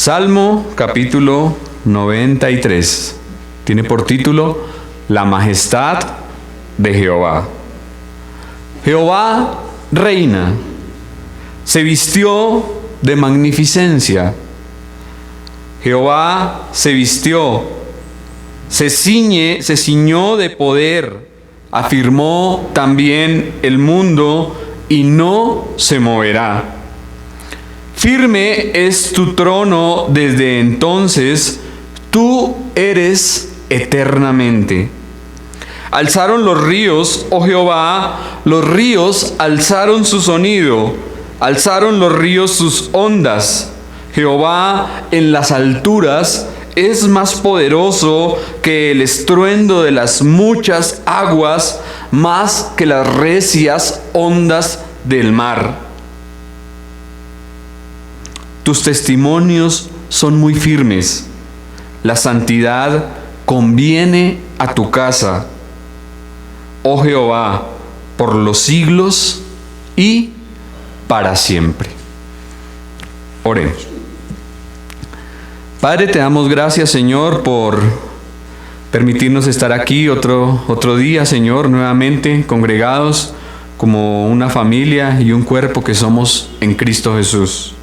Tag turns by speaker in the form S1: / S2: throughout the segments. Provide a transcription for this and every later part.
S1: Salmo capítulo 93. Tiene por título La majestad de Jehová. Jehová reina, se vistió de magnificencia. Jehová se vistió, se ciñó de poder, afirmó también el mundo y no se moverá. Firme es tu trono desde entonces, tú eres eternamente. Alzaron los ríos, oh Jehová, los ríos alzaron su sonido, alzaron los ríos sus ondas. Jehová en las alturas es más poderoso que el estruendo de las muchas aguas, más que las recias ondas del mar. Tus testimonios son muy firmes. La santidad conviene a tu casa, oh Jehová, por los siglos y para siempre. Oremos. Padre, te damos gracias, Señor, por permitirnos estar aquí otro día, Señor, nuevamente congregados como una familia y un cuerpo que somos en Cristo Jesús.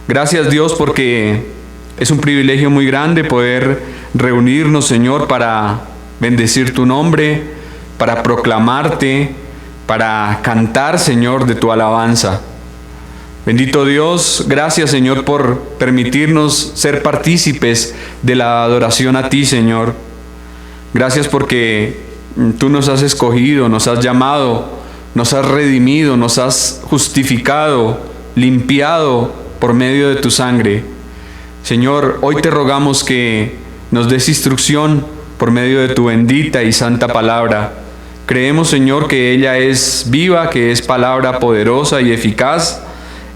S1: Gracias, Dios, porque es un privilegio muy grande poder reunirnos, Señor, para bendecir tu nombre, para proclamarte, para cantar, Señor, de tu alabanza. Bendito Dios, gracias, Señor, por permitirnos ser partícipes de la adoración a ti, Señor. Gracias porque tú nos has escogido, nos has llamado, nos has redimido, nos has justificado, limpiado por medio de tu sangre. Señor, hoy te rogamos que nos des instrucción por medio de tu bendita y santa palabra. Creemos, Señor, que ella es viva, que es palabra poderosa y eficaz,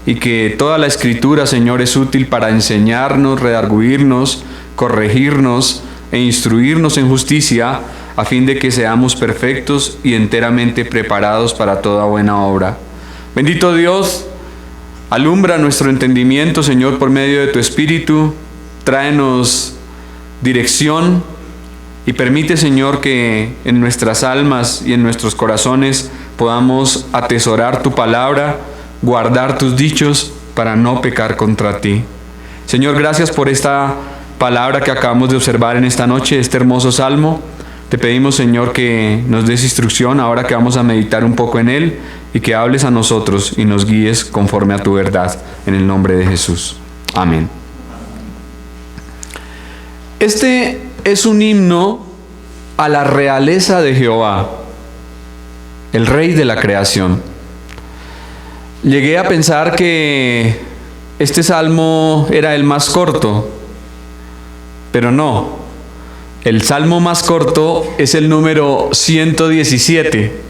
S1: y que toda la Escritura, Señor, es útil para enseñarnos, redarguirnos, corregirnos e instruirnos en justicia, a fin de que seamos perfectos y enteramente preparados para toda buena obra. Bendito Dios, alumbra nuestro entendimiento, Señor, por medio de tu Espíritu. Tráenos dirección y permite, Señor, que en nuestras almas y en nuestros corazones podamos atesorar tu palabra, guardar tus dichos para no pecar contra ti. Señor, gracias por esta palabra que acabamos de observar en esta noche, este hermoso salmo. Te pedimos, Señor, que nos des instrucción ahora que vamos a meditar un poco en él y que hables a nosotros y nos guíes conforme a tu verdad, en el nombre de Jesús. Amén. Este es un himno a la realeza de Jehová, el Rey de la creación. Llegué a pensar que este salmo era el más corto, pero no. El salmo más corto es el número 117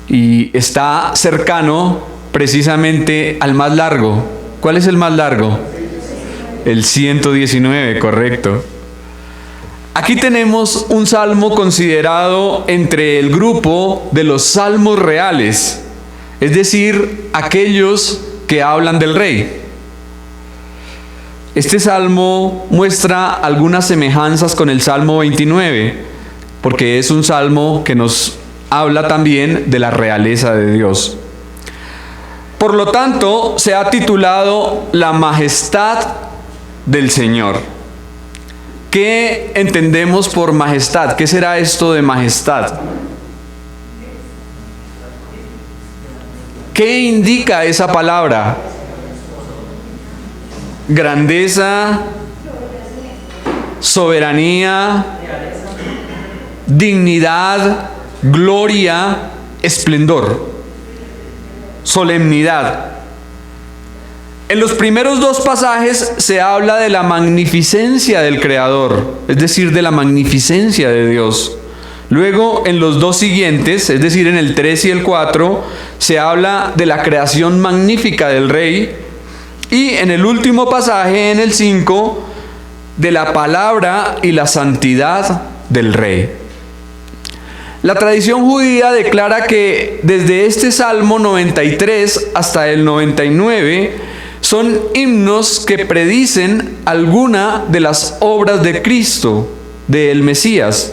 S1: y está cercano precisamente al más largo. ¿Cuál es el más largo? El 119, correcto. Aquí tenemos un salmo considerado entre el grupo de los salmos reales, es decir, aquellos que hablan del rey. Este salmo muestra algunas semejanzas con el Salmo 29, porque es un salmo que nos habla también de la realeza de Dios. Por lo tanto, se ha titulado La majestad del Señor. ¿Qué entendemos por majestad? ¿Qué será esto de majestad? ¿Qué indica esa palabra? Grandeza, soberanía, dignidad, gloria, esplendor, solemnidad. En los primeros dos pasajes se habla de la magnificencia del Creador, es decir, de la magnificencia de Dios. Luego, en los dos siguientes, es decir, en el 3 y el 4, se habla de la creación magnífica del Rey. Y en el último pasaje, en el 5, de la palabra y la santidad del Rey. La tradición judía declara que desde este Salmo 93 hasta el 99 son himnos que predicen alguna de las obras de Cristo, del Mesías.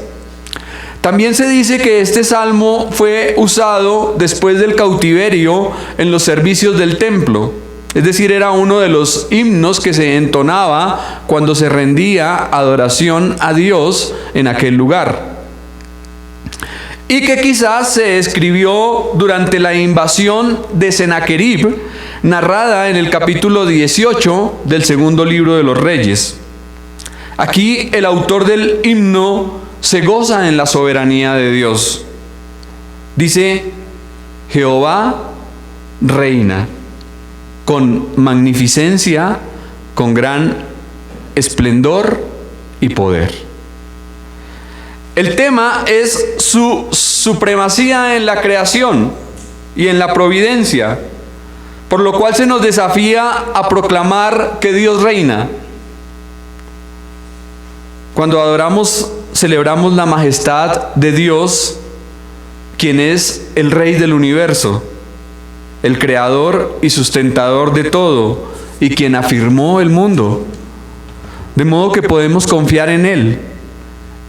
S1: También se dice que este salmo fue usado después del cautiverio en los servicios del templo. Es decir, era uno de los himnos que se entonaba cuando se rendía adoración a Dios en aquel lugar. Y que quizás se escribió durante la invasión de Sennacherib, narrada en el capítulo 18 del segundo libro de los Reyes. Aquí el autor del himno se goza en la soberanía de Dios. Dice: Jehová reina con magnificencia, con gran esplendor y poder. El tema es su supremacía en la creación y en la providencia, por lo cual se nos desafía a proclamar que Dios reina. Cuando adoramos, celebramos la majestad de Dios, quien es el Rey del universo, el creador y sustentador de todo, y quien afirmó el mundo. De modo que podemos confiar en Él,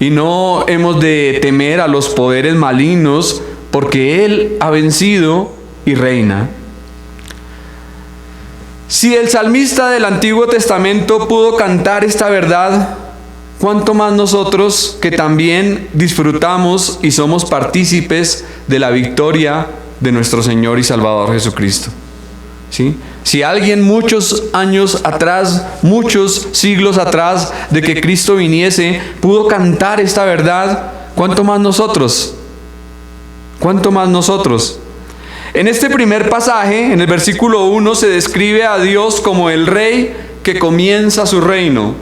S1: y no hemos de temer a los poderes malignos, porque Él ha vencido y reina. Si el salmista del Antiguo Testamento pudo cantar esta verdad, ¿cuánto más nosotros que también disfrutamos y somos partícipes de la victoria de nuestro Señor y Salvador Jesucristo? ¿Sí? Si alguien muchos años atrás, muchos siglos atrás de que Cristo viniese, pudo cantar esta verdad, ¿cuánto más nosotros? ¿Cuánto más nosotros? En este primer pasaje, en el versículo 1, se describe a Dios como el Rey que comienza su reino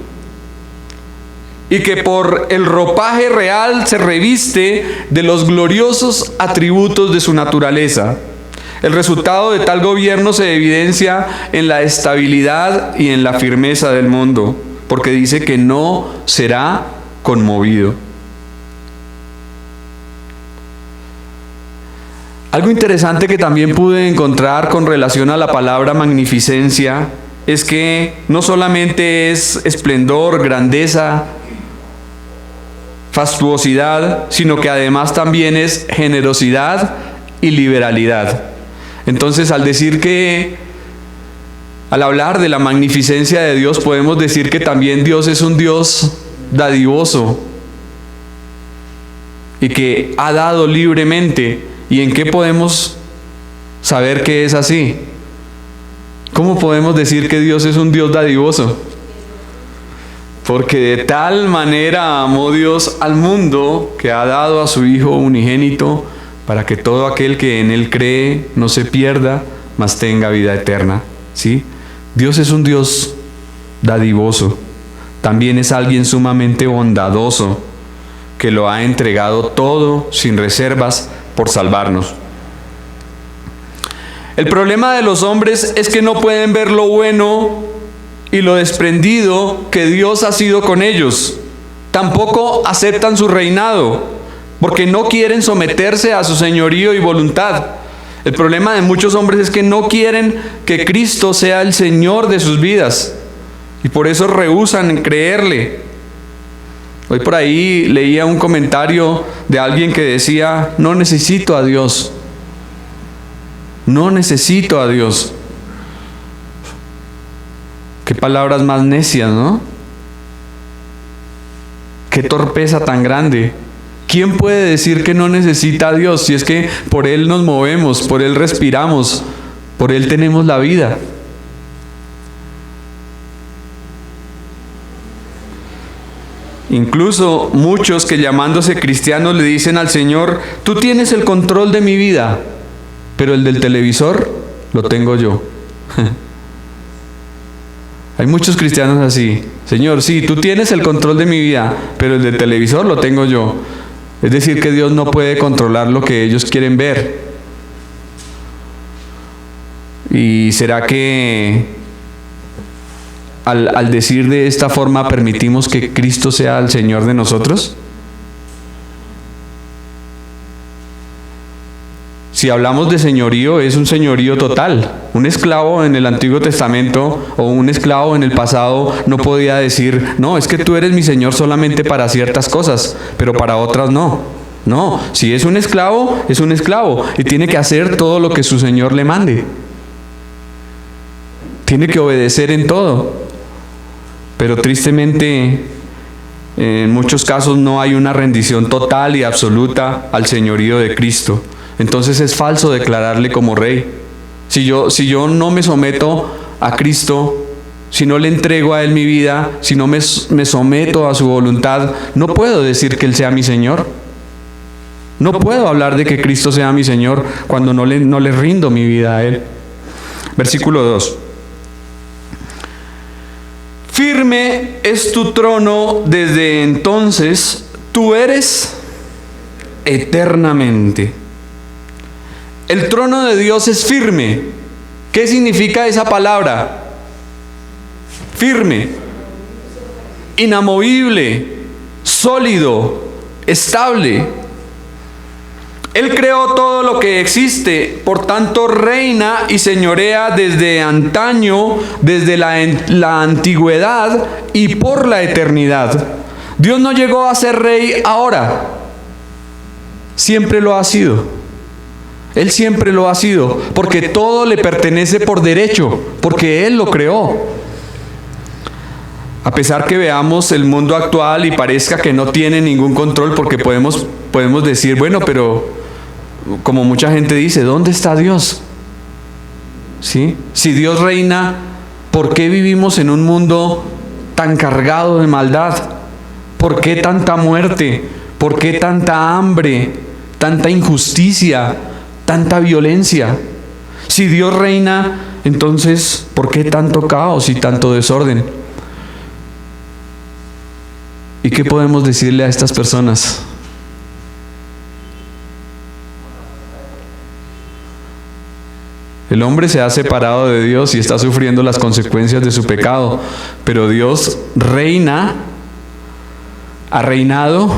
S1: y que por el ropaje real se reviste de los gloriosos atributos de su naturaleza. El resultado de tal gobierno se evidencia en la estabilidad y en la firmeza del mundo, porque dice que no será conmovido. Algo interesante que también pude encontrar con relación a la palabra magnificencia es que no solamente es esplendor, grandeza, fastuosidad, sino que además también es generosidad y liberalidad. Entonces, al hablar de la magnificencia de Dios, podemos decir que también Dios es un Dios dadivoso y que ha dado libremente. ¿Y en qué podemos saber que es así? ¿Cómo podemos decir que Dios es un Dios dadivoso? Porque de tal manera amó Dios al mundo que ha dado a su Hijo unigénito, para que todo aquel que en Él cree no se pierda, mas tenga vida eterna. ¿Sí? Dios es un Dios dadivoso. También es alguien sumamente bondadoso, que lo ha entregado todo sin reservas por salvarnos. El problema de los hombres es que no pueden ver lo bueno y lo desprendido que Dios ha sido con ellos. Tampoco aceptan su reinado, porque no quieren someterse a su señorío y voluntad. El problema de muchos hombres es que no quieren que Cristo sea el Señor de sus vidas, y por eso rehúsan en creerle. Hoy por ahí leía un comentario de alguien que decía: no necesito a Dios. No necesito a Dios. Qué palabras más necias, ¿no? Qué torpeza tan grande. ¿Quién puede decir que no necesita a Dios si es que por Él nos movemos, por Él respiramos, por Él tenemos la vida? Incluso muchos que llamándose cristianos le dicen al Señor: tú tienes el control de mi vida, pero el del televisor lo tengo yo. Hay muchos cristianos así: Señor, sí, tú tienes el control de mi vida, pero el del televisor lo tengo yo. Es decir, que Dios no puede controlar lo que ellos quieren ver. ¿Y será que al decir de esta forma permitimos que Cristo sea el Señor de nosotros? Si hablamos de señorío, es un señorío total. Un esclavo en el Antiguo Testamento o un esclavo en el pasado no podía decir, no, es que tú eres mi señor solamente para ciertas cosas, pero para otras no. No, si es un esclavo y tiene que hacer todo lo que su señor le mande. Tiene que obedecer en todo. Pero tristemente, en muchos casos no hay una rendición total y absoluta al señorío de Cristo. Entonces es falso declararle como rey. Si yo no me someto a Cristo, si no le entrego a Él mi vida, si no me someto a su voluntad, no puedo decir que Él sea mi Señor. No puedo hablar de que Cristo sea mi Señor cuando no le rindo mi vida a Él. Versículo 2. Firme es tu trono desde entonces, tú eres eternamente. El trono de Dios es firme. ¿Qué significa esa palabra? Firme, inamovible, sólido, estable. Él creó todo lo que existe, por tanto reina y señorea desde antaño, desde la antigüedad y por la eternidad. Dios no llegó a ser rey ahora, siempre lo ha sido. Él siempre lo ha sido, porque todo le pertenece por derecho, porque Él lo creó. A pesar que veamos el mundo actual y parezca que no tiene ningún control, porque podemos decir, bueno, pero como mucha gente dice, ¿dónde está Dios? ¿Sí? Si Dios reina, ¿por qué vivimos en un mundo tan cargado de maldad? ¿Por qué tanta muerte? ¿Por qué tanta hambre? ¿Tanta injusticia? ¿Tanta violencia? Si Dios reina, entonces, ¿por qué tanto caos y tanto desorden? ¿Y qué podemos decirle a estas personas? El hombre se ha separado de Dios y está sufriendo las consecuencias de su pecado, pero Dios reina, ha reinado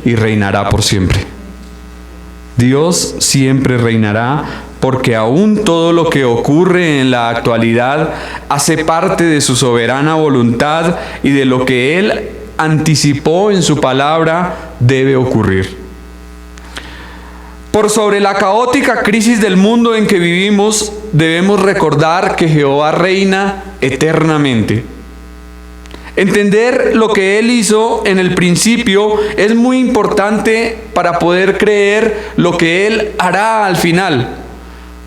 S1: y reinará por siempre. Dios siempre reinará, porque aún todo lo que ocurre en la actualidad hace parte de su soberana voluntad y de lo que Él anticipó en su palabra debe ocurrir. Por sobre la caótica crisis del mundo en que vivimos, debemos recordar que Jehová reina eternamente. Entender lo que Él hizo en el principio es muy importante para poder creer lo que Él hará al final.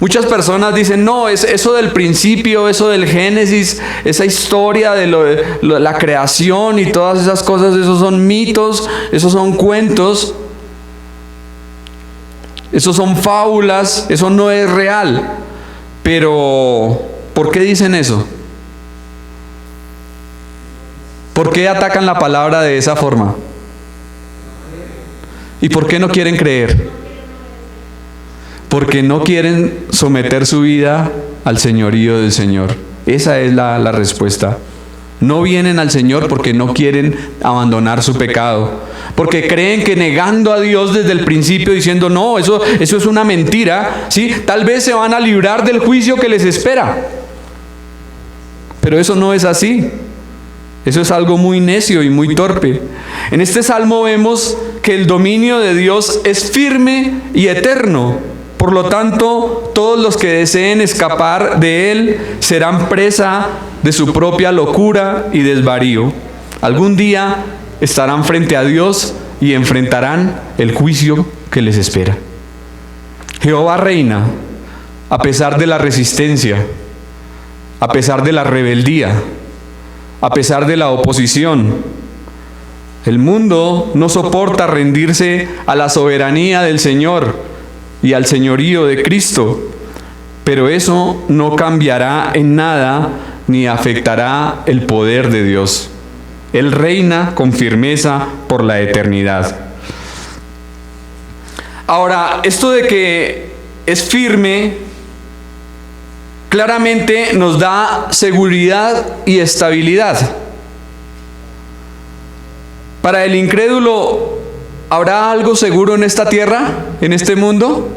S1: Muchas personas dicen, no, es eso del principio, eso del Génesis, esa historia de la creación y todas esas cosas, esos son mitos, esos son cuentos, esos son fábulas, eso no es real. Pero, ¿por qué dicen eso? ¿Por qué atacan la palabra de esa forma? ¿Y por qué no quieren creer? Porque no quieren someter su vida al señorío del Señor. Esa es la respuesta. No vienen al Señor porque no quieren abandonar su pecado. Porque creen que negando a Dios desde el principio, diciendo, no, eso es una mentira, ¿sí? Tal vez se van a librar del juicio que les espera. Pero eso no es así. Eso es algo muy necio y muy torpe. En este salmo vemos que el dominio de Dios es firme y eterno. Por lo tanto, todos los que deseen escapar de Él serán presa de su propia locura y desvarío. Algún día estarán frente a Dios y enfrentarán el juicio que les espera. Jehová reina a pesar de la resistencia, a pesar de la rebeldía, a pesar de la oposición. El mundo no soporta rendirse a la soberanía del Señor y al señorío de Cristo, pero eso no cambiará en nada ni afectará el poder de Dios. Él reina con firmeza por la eternidad. Ahora, esto de que es firme, claramente nos da seguridad y estabilidad. Para el incrédulo, ¿habrá algo seguro en esta tierra, en este mundo?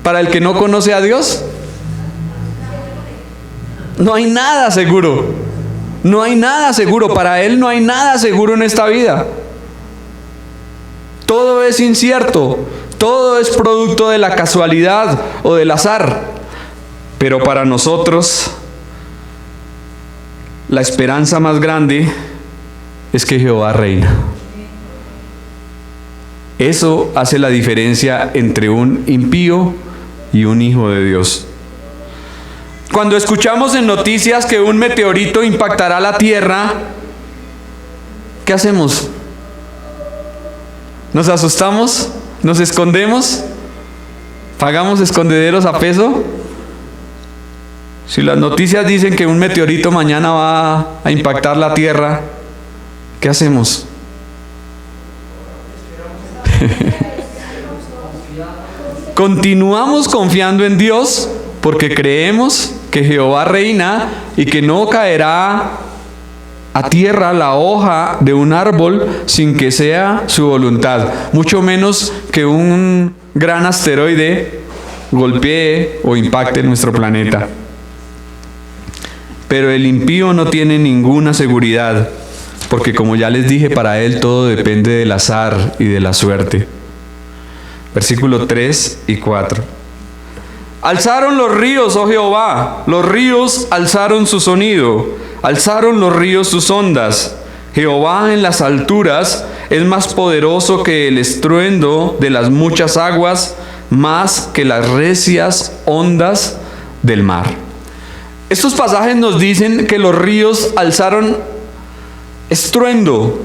S1: para el que no conoce a Dios? No hay nada seguro. No hay nada seguro. Para él no hay nada seguro en esta vida. Todo es incierto. Todo es producto de la casualidad o del azar. Pero para nosotros, la esperanza más grande es que Jehová reina. Eso hace la diferencia entre un impío y un hijo de Dios. Cuando escuchamos en noticias que un meteorito impactará la tierra, ¿qué hacemos? ¿Nos asustamos? ¿Nos escondemos? ¿Pagamos escondederos a peso? Si las noticias dicen que un meteorito mañana va a impactar la tierra, ¿qué hacemos? Continuamos confiando en Dios porque creemos que Jehová reina y que no caerá a tierra la hoja de un árbol sin que sea su voluntad, mucho menos que un gran asteroide golpee o impacte nuestro planeta. Pero el impío no tiene ninguna seguridad, porque como ya les dije, para él todo depende del azar y de la suerte. Versículos 3 y 4. Alzaron los ríos, oh Jehová, los ríos alzaron su sonido, alzaron los ríos sus ondas. Jehová en las alturas es más poderoso que el estruendo de las muchas aguas, más que las recias ondas del mar. Estos pasajes nos dicen que los ríos alzaron estruendo,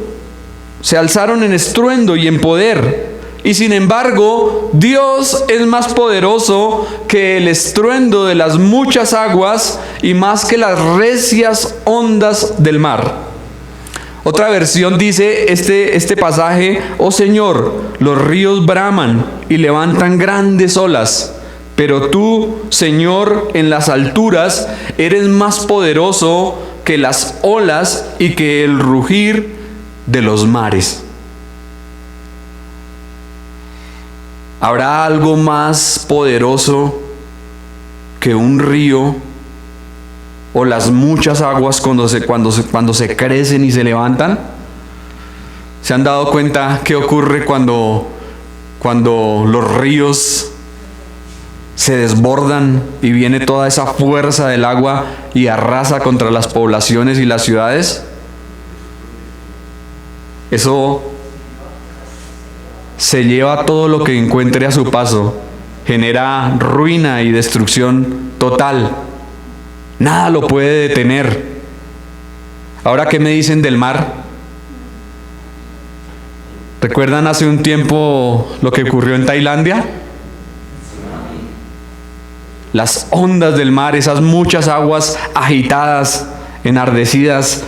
S1: se alzaron en estruendo y en poder. Y sin embargo, Dios es más poderoso que el estruendo de las muchas aguas y más que las recias ondas del mar. Otra versión dice este pasaje: oh Señor, los ríos braman y levantan grandes olas, pero tú, Señor, en las alturas eres más poderoso que las olas y que el rugir de los mares. ¿Habrá algo más poderoso que un río o las muchas aguas cuando se crecen y se levantan? ¿Se han dado cuenta qué ocurre cuando los ríos se desbordan y viene toda esa fuerza del agua y arrasa contra las poblaciones y las ciudades? Eso se lleva todo lo que encuentre a su paso, genera ruina y destrucción total. Nada lo puede detener. Ahora, ¿qué me dicen del mar? ¿Recuerdan hace un tiempo lo que ocurrió en Tailandia? Las ondas del mar, esas muchas aguas agitadas, enardecidas,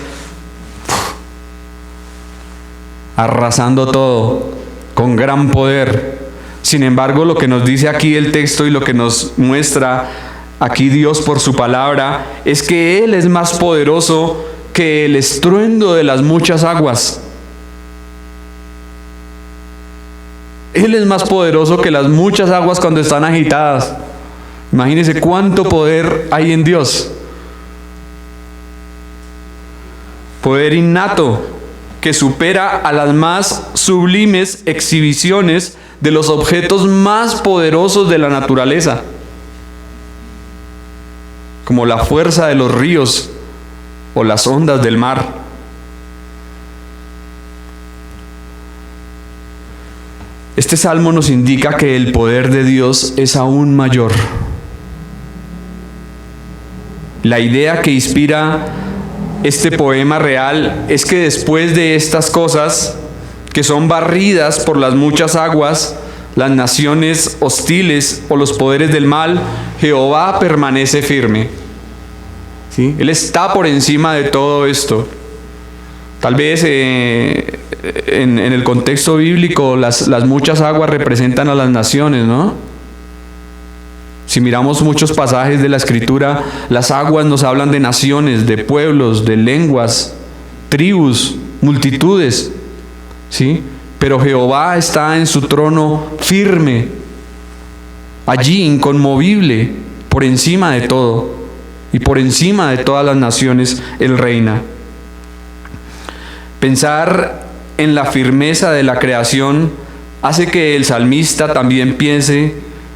S1: arrasando todo con gran poder. Sin embargo, lo que nos dice aquí el texto y lo que nos muestra aquí Dios por su palabra es que Él es más poderoso que el estruendo de las muchas aguas. Él es más poderoso que las muchas aguas cuando están agitadas. Imagínense cuánto poder hay en Dios. Poder innato que supera a las más sublimes exhibiciones de los objetos más poderosos de la naturaleza, como la fuerza de los ríos o las ondas del mar. Este salmo nos indica que el poder de Dios es aún mayor. La idea que inspira este poema real es que después de estas cosas, que son barridas por las muchas aguas, las naciones hostiles o los poderes del mal, Jehová permanece firme. ¿Sí? Él está por encima de todo esto. Tal vez en el contexto bíblico las muchas aguas representan a las naciones, ¿no? Si miramos muchos pasajes de la Escritura, las aguas nos hablan de naciones, de pueblos, de lenguas, tribus, multitudes, ¿sí? Pero Jehová está en su trono firme. allí inconmovible, por encima de todo y por encima de todas las naciones, Él reina. Pensar en la firmeza de la creación hace que el salmista también piense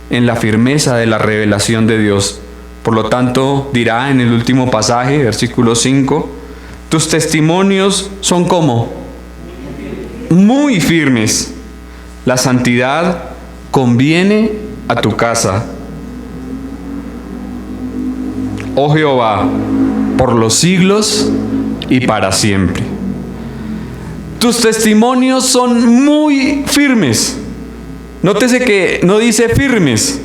S1: en la firmeza de la revelación de Dios. Por lo tanto, dirá en el último pasaje, versículo 5, tus testimonios son como muy firmes. La santidad conviene a tu casa. Oh Jehová, por los siglos y para siempre. Tus testimonios son muy firmes. Nótese que no dice firmes,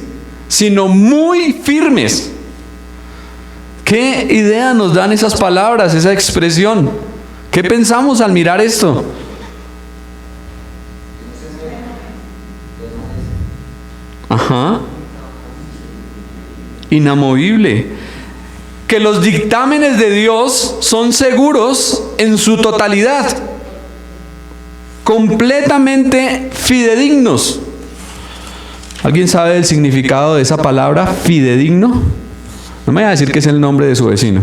S1: sino muy firmes. ¿Qué idea nos dan esas palabras, esa expresión? ¿Qué pensamos al mirar esto? Ajá. Inamovible. Que los dictámenes de Dios son seguros en su totalidad, completamente fidedignos. ¿Alguien sabe el significado de esa palabra, fidedigno? No me vaya a decir que es el nombre de su vecino.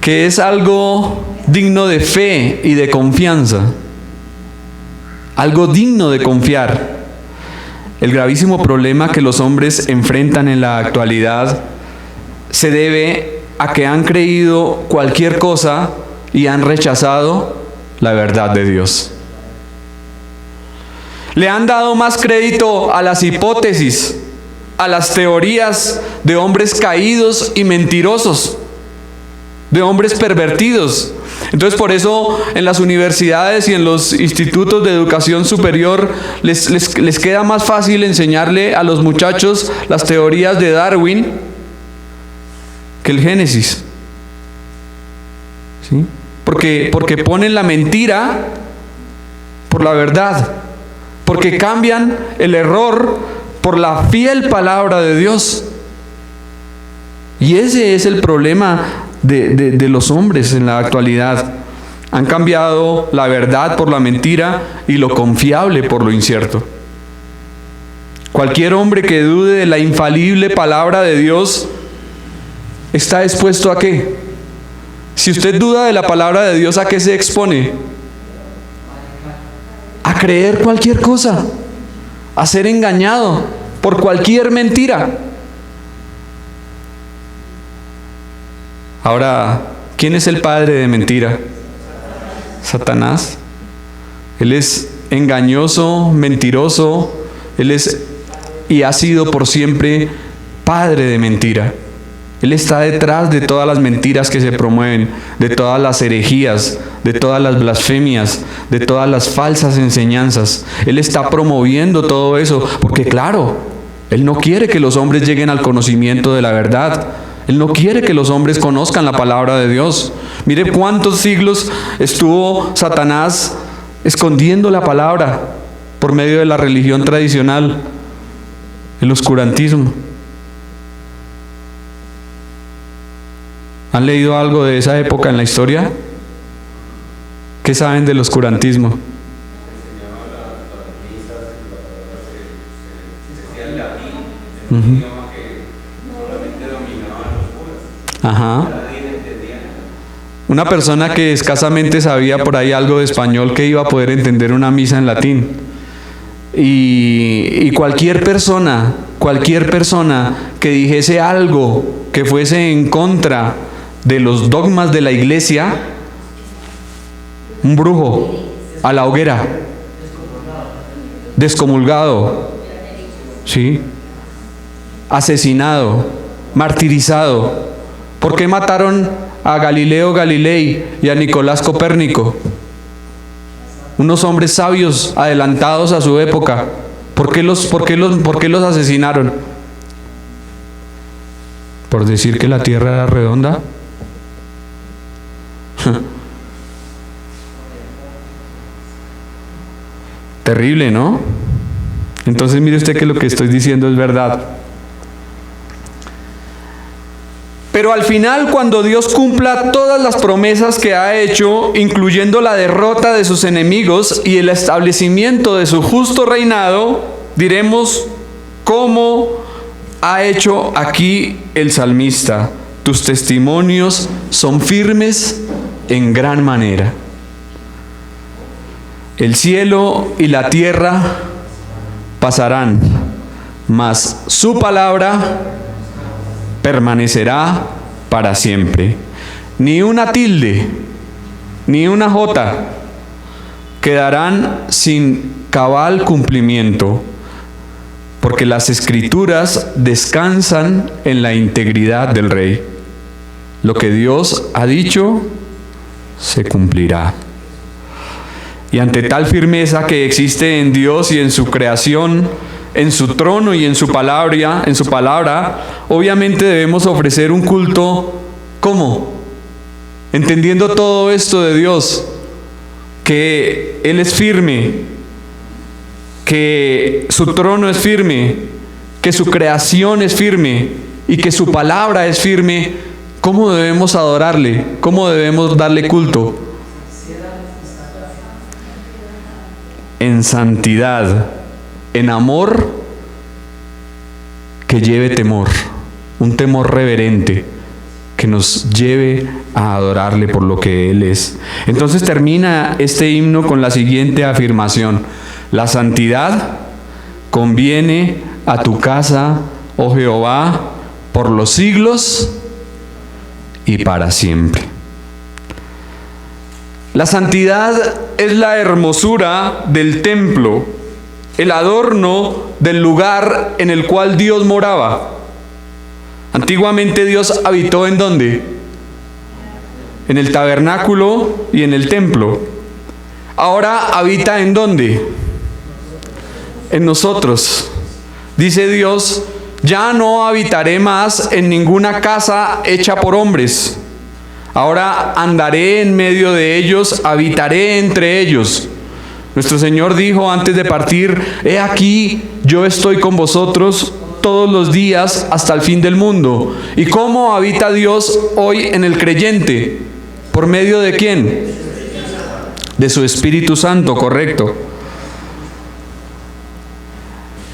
S1: Que es algo digno de fe y de confianza. Algo digno de confiar. El gravísimo problema que los hombres enfrentan en la actualidad se debe a que han creído cualquier cosa y han rechazado la verdad de Dios. Le han dado más crédito a las hipótesis, a las teorías de hombres caídos y mentirosos, de hombres pervertidos. Entonces, por eso en las universidades y en los institutos de educación superior les queda más fácil enseñarle a los muchachos las teorías de Darwin que el Génesis. ¿Sí? Porque ponen la mentira por la verdad, porque cambian el error por la fiel palabra de Dios. Y ese es el problema de los hombres en la actualidad. Han cambiado la verdad por la mentira y lo confiable por lo incierto. Cualquier hombre que dude de la infalible palabra de Dios está expuesto ¿a qué? Si usted duda de la palabra de Dios, ¿a qué se expone? A creer cualquier cosa, a ser engañado por cualquier mentira. Ahora, ¿quién es el padre de mentira? Satanás. Él es engañoso, mentiroso, él es y ha sido por siempre padre de mentira. Él está detrás de todas las mentiras que se promueven, de todas las herejías, de todas las blasfemias, de todas las falsas enseñanzas. Él está promoviendo todo eso, porque claro, Él no quiere que los hombres lleguen al conocimiento de la verdad. Él no quiere que los hombres conozcan la palabra de Dios. Mire cuántos siglos estuvo Satanás escondiendo la palabra por medio de la religión tradicional, el oscurantismo. ¿Han leído algo de esa época en la historia? ¿Qué saben del oscurantismo? Ajá. Una persona que escasamente sabía por ahí algo de español, que iba a poder entender una misa en latín. Y cualquier persona que dijese algo que fuese en contra de los dogmas de la iglesia, un brujo, a la hoguera, descomulgado, ¿sí? Asesinado, martirizado. ¿Por qué mataron a Galileo Galilei y a Nicolás Copérnico? Unos hombres sabios adelantados a su época. ¿Por qué los asesinaron? ¿Por decir que la tierra era redonda? Terrible, ¿no? Entonces mire usted que lo que estoy diciendo es verdad. Pero al final, cuando Dios cumpla todas las promesas que ha hecho, incluyendo la derrota de sus enemigos y el establecimiento de su justo reinado, diremos cómo ha hecho aquí el salmista: tus testimonios son firmes en gran manera. El cielo y la tierra pasarán, mas su palabra permanecerá para siempre. Ni una tilde, ni una jota quedarán sin cabal cumplimiento, porque las Escrituras descansan en la integridad del Rey. Lo que Dios ha dicho se cumplirá. Y ante tal firmeza que existe en Dios y en su creación, en su trono y en su palabra, obviamente debemos ofrecer un culto, ¿cómo? Entendiendo todo esto de Dios, que Él es firme, que su trono es firme, que su creación es firme y que su palabra es firme. ¿Cómo debemos adorarle? ¿Cómo debemos darle culto? En santidad, en amor que lleve temor, un temor reverente que nos lleve a adorarle por lo que Él es. Entonces termina este himno con la siguiente afirmación: la santidad conviene a tu casa, oh Jehová, por los siglos y para siempre. La santidad es la hermosura del templo, el adorno del lugar en el cual Dios moraba. Antiguamente Dios habitó ¿en dónde? En el tabernáculo y en el templo. Ahora habita ¿en dónde? En nosotros. Dice Dios: ya no habitaré más en ninguna casa hecha por hombres. Ahora andaré en medio de ellos, habitaré entre ellos. Nuestro Señor dijo antes de partir: he aquí, yo estoy con vosotros todos los días hasta el fin del mundo. ¿Y cómo habita Dios hoy en el creyente? ¿Por medio de quién? De su Espíritu Santo, correcto.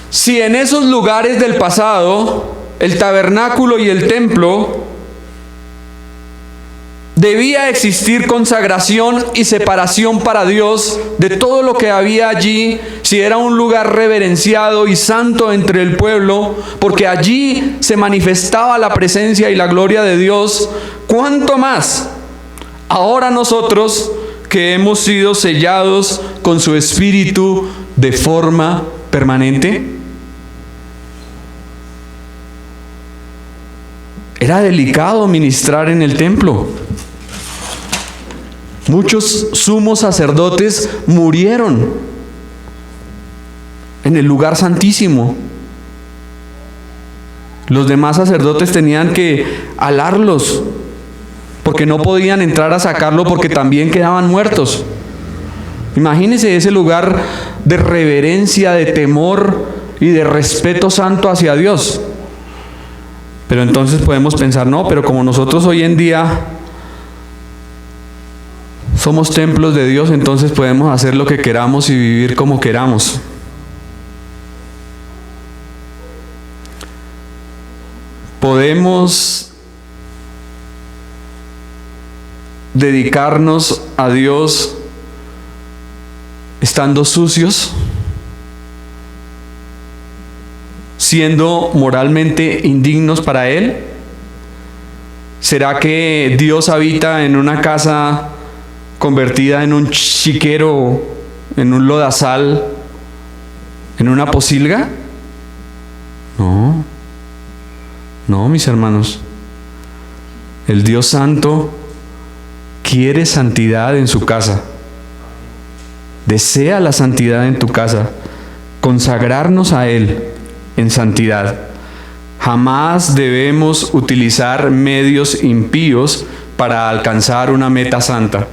S1: Si en esos lugares del pasado, el tabernáculo y el templo, debía existir consagración y separación para Dios de todo lo que había allí, si era un lugar reverenciado y santo entre el pueblo, porque allí se manifestaba la presencia y la gloria de Dios, ¿cuánto más ahora nosotros que hemos sido sellados con su Espíritu de forma permanente? Era delicado ministrar en el templo. Muchos sumos sacerdotes murieron en el lugar santísimo. Los demás sacerdotes tenían que alarlos porque no podían entrar a sacarlo, porque también quedaban muertos. Imagínense ese lugar de reverencia, de temor y de respeto santo hacia Dios. Pero entonces podemos pensar: no, pero como nosotros hoy en día somos templos de Dios, entonces podemos hacer lo que queramos y vivir como queramos. Podemos dedicarnos a Dios estando sucios, siendo moralmente indignos para Él. ¿Será que Dios habita en una casa convertida en un chiquero, en un lodazal, en una pocilga? No, mis hermanos. El Dios Santo quiere santidad en su casa. Desea la santidad en tu casa. Consagrarnos a Él en santidad. Jamás debemos utilizar medios impíos para alcanzar una meta santa.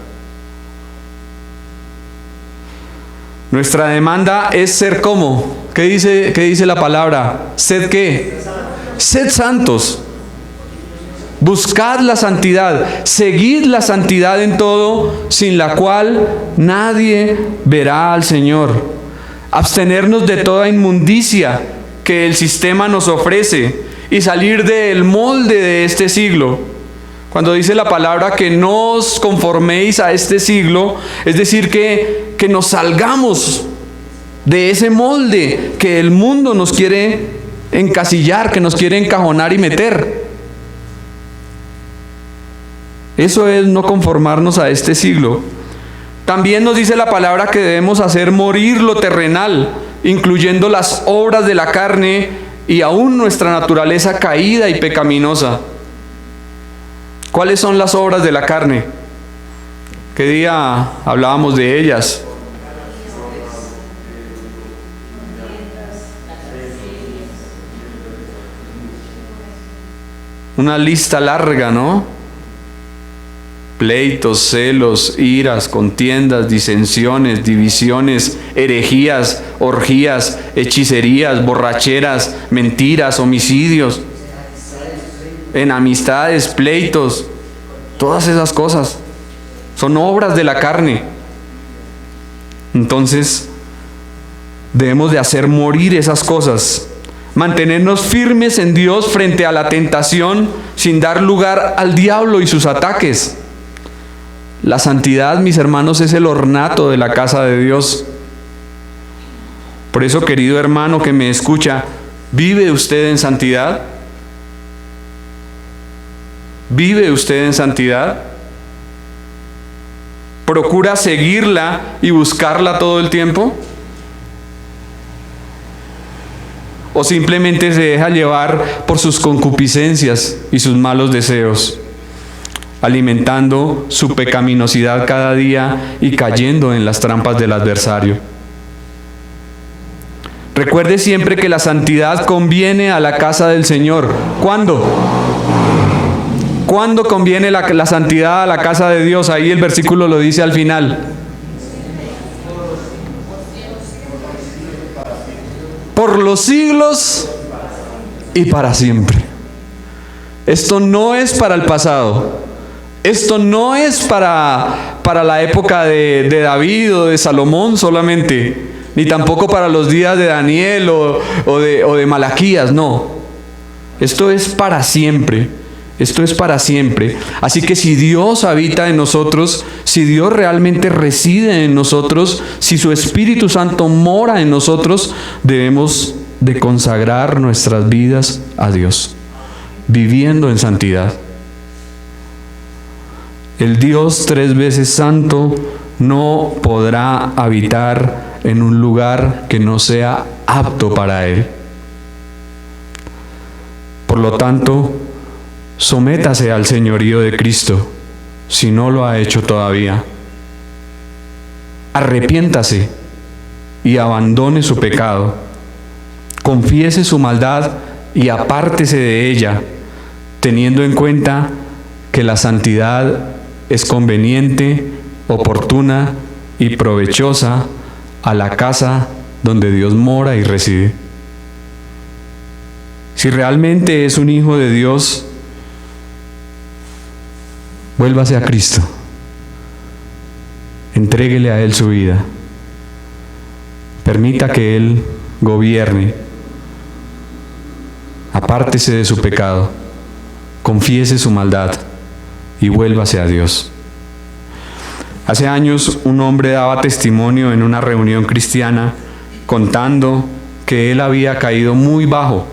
S1: Nuestra demanda es ser como. ¿Qué dice la palabra? ¿Sed qué? Sed santos. Buscad la santidad, seguid la santidad en todo, sin la cual nadie verá al Señor. Abstenernos de toda inmundicia que el sistema nos ofrece y salir del molde de este siglo. Cuando dice la palabra que no os conforméis a este siglo, es decir, que nos salgamos de ese molde que el mundo nos quiere encasillar, que nos quiere encajonar y meter. Eso es no conformarnos a este siglo. También nos dice la palabra que debemos hacer morir lo terrenal, incluyendo las obras de la carne y aún nuestra naturaleza caída y pecaminosa. ¿Cuáles son las obras de la carne? ¿Qué día hablábamos de ellas? Una lista larga, ¿no? Pleitos, celos, iras, contiendas, disensiones, divisiones, herejías, orgías, hechicerías, borracheras, mentiras, homicidios, enemistades, pleitos. Todas esas cosas son obras de la carne. Entonces, debemos de hacer morir esas cosas. Mantenernos firmes en Dios frente a la tentación sin dar lugar al diablo y sus ataques. La santidad, mis hermanos, es el ornato de la casa de Dios. Por eso, querido hermano que me escucha, ¿vive usted en santidad? ¿Vive usted en santidad? ¿Procura seguirla y buscarla todo el tiempo? ¿O simplemente se deja llevar por sus concupiscencias y sus malos deseos, alimentando su pecaminosidad cada día y cayendo en las trampas del adversario? Recuerde siempre que la santidad conviene a la casa del Señor. ¿Cuándo? ¿Cuándo conviene la santidad a la casa de Dios? Ahí el versículo lo dice al final. Por los siglos y para siempre. Esto no es para el pasado. Esto no es para la época de David o de Salomón solamente, ni tampoco para los días de Daniel o de Malaquías, no. Esto es para siempre. Esto es para siempre. Así que si Dios habita en nosotros, si Dios realmente reside en nosotros, si su Espíritu Santo mora en nosotros, debemos de consagrar nuestras vidas a Dios, viviendo en santidad. El Dios 3 veces santo no podrá habitar en un lugar que no sea apto para Él. Por lo tanto, sométase al señorío de Cristo, si no lo ha hecho todavía. Arrepiéntase y abandone su pecado. Confiese su maldad y apártese de ella, teniendo en cuenta que la santidad es conveniente, oportuna y provechosa a la casa donde Dios mora y reside. Si realmente es un hijo de Dios, vuélvase a Cristo. Entréguele a Él su vida. Permita que Él gobierne. Apártese de su pecado. Confiese su maldad y vuélvase a Dios. Hace años un hombre daba testimonio en una reunión cristiana contando que él había caído muy bajo,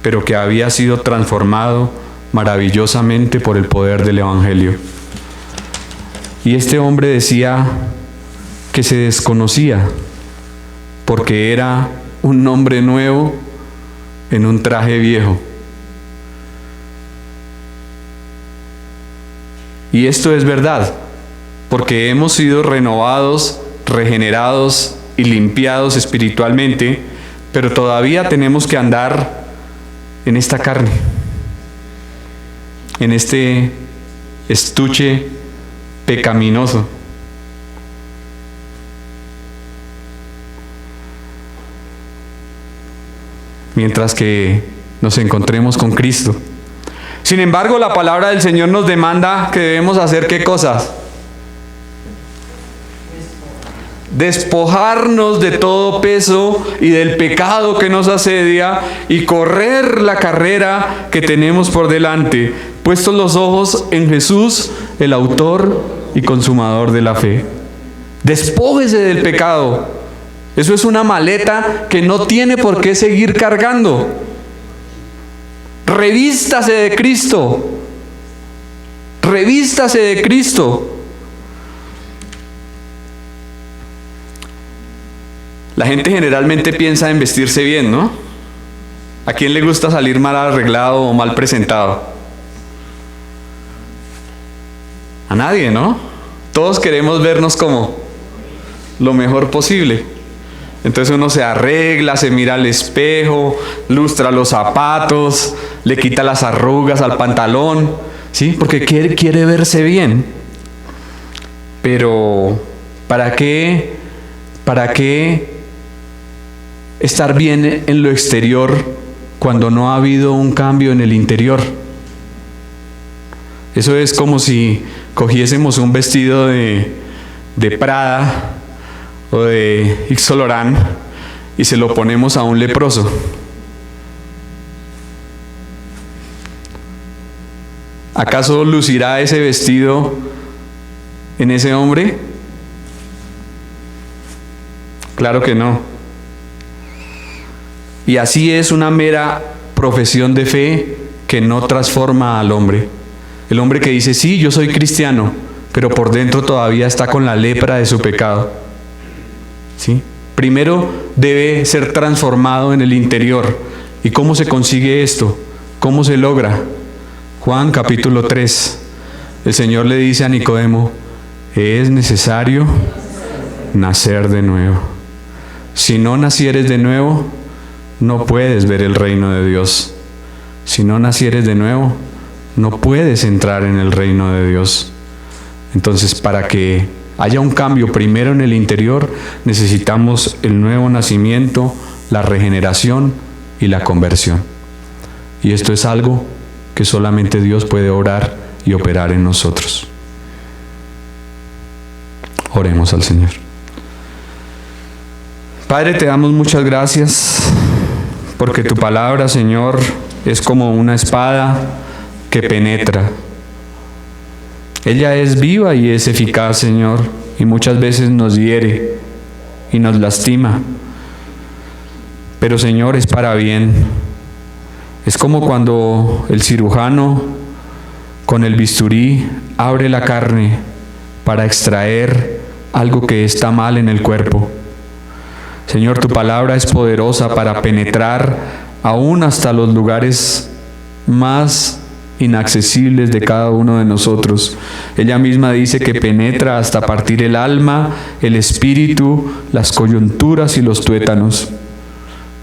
S1: pero que había sido transformado maravillosamente por el poder del Evangelio. Y este hombre decía que se desconocía porque era un hombre nuevo en un traje viejo. Y esto es verdad, porque hemos sido renovados, regenerados y limpiados espiritualmente, pero todavía tenemos que andar en esta carne, en este estuche pecaminoso. Mientras que nos encontremos con Cristo, Sin embargo, la palabra del Señor nos demanda que debemos hacer ¿qué cosas? Despojarnos de todo peso y del pecado que nos asedia y correr la carrera que tenemos por delante, puestos los ojos en Jesús, el autor y consumador de la fe. Despójese del pecado. Eso es una maleta que no tiene por qué seguir cargando. Revístase de Cristo. Revístase de Cristo. La gente generalmente piensa en vestirse bien, ¿no? ¿A quién le gusta salir mal arreglado o mal presentado? A nadie, ¿no? Todos queremos vernos como lo mejor posible. Entonces uno se arregla, se mira al espejo, lustra los zapatos, le quita las arrugas al pantalón, ¿sí? Porque quiere verse bien. Pero, ¿para qué estar bien en lo exterior cuando no ha habido un cambio en el interior? Eso es como si cogiésemos un vestido de Prada o de Yves Saint Laurent y se lo ponemos a un leproso. ¿Acaso lucirá ese vestido en ese hombre? Claro que no. Y así es una mera profesión de fe que no transforma al hombre. El hombre que dice, sí, yo soy cristiano, pero por dentro todavía está con la lepra de su pecado. ¿Sí? Primero debe ser transformado en el interior. ¿Y cómo se consigue esto? ¿Cómo se logra? Juan capítulo 3. El Señor le dice a Nicodemo, es necesario nacer de nuevo. Si no nacieres de nuevo, no puedes ver el reino de Dios. Si no nacieres de nuevo, no puedes entrar en el reino de Dios. Entonces, para que haya un cambio primero en el interior, necesitamos el nuevo nacimiento, la regeneración y la conversión. Y esto es algo que solamente Dios puede obrar y operar en nosotros. Oremos al Señor. Padre, te damos muchas gracias porque tu palabra, Señor, es como una espada que penetra. Ella es viva y es eficaz, Señor, y muchas veces nos hiere y nos lastima. Pero, Señor, es para bien. Es como cuando el cirujano con el bisturí abre la carne para extraer algo que está mal en el cuerpo. Señor, tu palabra es poderosa para penetrar aún hasta los lugares más inaccesibles de cada uno de nosotros. Ella misma dice que penetra hasta partir el alma, el espíritu, las coyunturas y los tuétanos.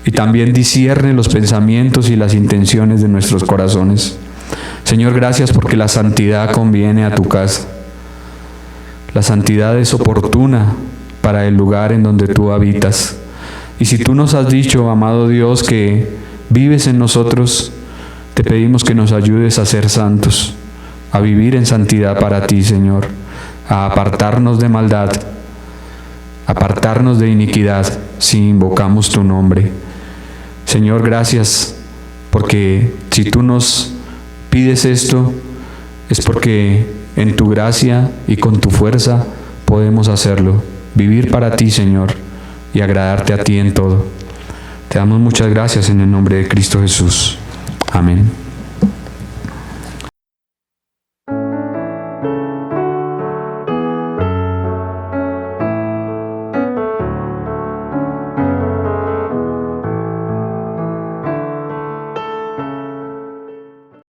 S1: Y también discierne los pensamientos y las intenciones de nuestros corazones. Señor, gracias porque la santidad conviene a tu casa. La santidad es oportuna para el lugar en donde tú habitas. Y si tú nos has dicho, amado Dios, que vives en nosotros, te pedimos que nos ayudes a ser santos, a vivir en santidad para ti, Señor, a apartarnos de maldad, apartarnos de iniquidad, si invocamos tu nombre. Señor, gracias, porque si tú nos pides esto, es porque en tu gracia y con tu fuerza podemos hacerlo. Vivir para ti, Señor, y agradarte a ti en todo. Te damos muchas gracias en el nombre de Cristo Jesús. Amén.